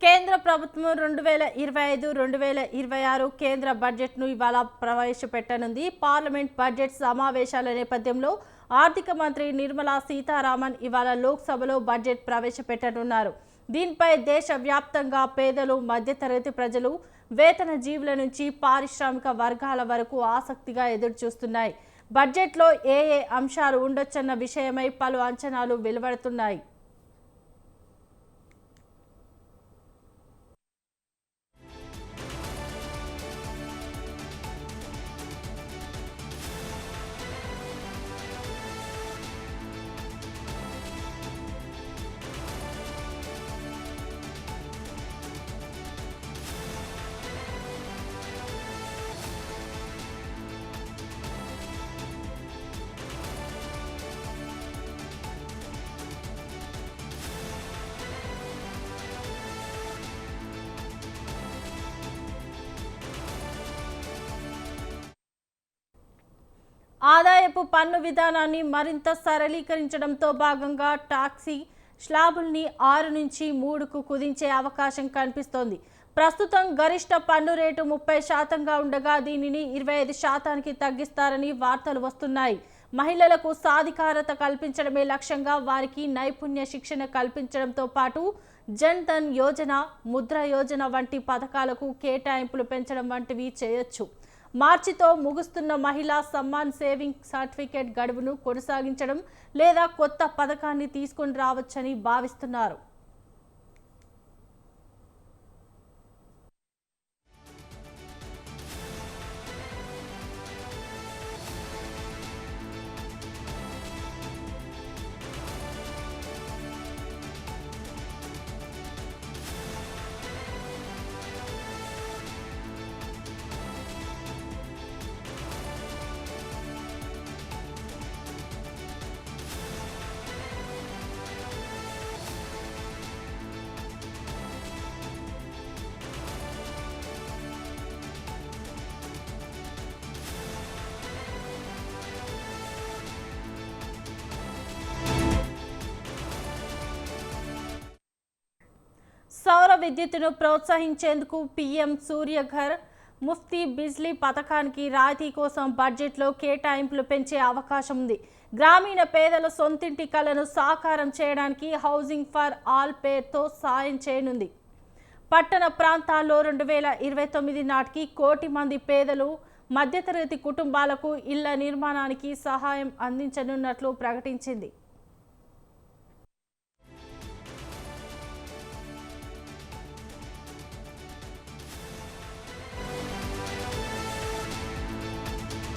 కేంద్ర ప్రభుత్వం 2025-2026 కేంద్ర బడ్జెట్ను ఇవాళ ప్రవేశపెట్టనుంది. పార్లమెంట్ బడ్జెట్ సమావేశాల నేపథ్యంలో ఆర్థిక మంత్రి నిర్మలా సీతారామన్ ఇవాళ లోక్సభలో బడ్జెట్ ప్రవేశపెట్టనున్నారు. దీనిపై దేశవ్యాప్తంగా పేదలు, మధ్యతరగతి ప్రజలు, వేతన జీవుల నుంచి పారిశ్రామిక వర్గాల వరకు ఆసక్తిగా ఎదురుచూస్తున్నాయి. బడ్జెట్లో ఏ అంశాలు ఉండొచ్చన్న విషయమై పలు అంచనాలు వెలువడుతున్నాయి. ఆదాయపు పన్ను విధానాన్ని మరింత సరళీకరించడంతో భాగంగా టాక్సీ స్లాబుల్ని 6 నుంచి 3కు కుదించే అవకాశం కనిపిస్తోంది. ప్రస్తుతం గరిష్ట పన్ను రేటు 30%గా ఉండగా దీనిని 25%కి తగ్గిస్తారని వార్తలు వస్తున్నాయి. మహిళలకు సాధికారత కల్పించడమే లక్ష్యంగా వారికి నైపుణ్య శిక్షణ కల్పించడంతో పాటు జన్ ధన్ యోజన, ముద్ర యోజన వంటి పథకాలకు కేటాయింపులు పెంచడం వంటివి చేయొచ్చు. మార్చితో ముగుస్తున్న మహిళా సమ్మాన్ సేవింగ్ సర్టిఫికేట్ గడువును కొనసాగించడం లేదా కొత్త పథకాన్ని తీసుకొని రావచ్చని భావిస్తున్నారు. సౌర విద్యుత్తును ప్రోత్సహించేందుకు పీఎం సూర్యఘర్ ముఫ్తీ బిజ్లీ పథకానికి రాయితీ కోసం బడ్జెట్లో కేటాయింపులు పెంచే అవకాశం ఉంది. గ్రామీణ పేదల సొంతింటి కలను సాకారం చేయడానికి హౌసింగ్ ఫర్ ఆల్ పేరుతో సాయం చేయనుంది. పట్టణ ప్రాంతాల్లో 2029 నాటికి 1 కోటి మంది పేదలు, మధ్యతరగతి కుటుంబాలకు ఇళ్ల నిర్మాణానికి సహాయం అందించనున్నట్లు ప్రకటించింది.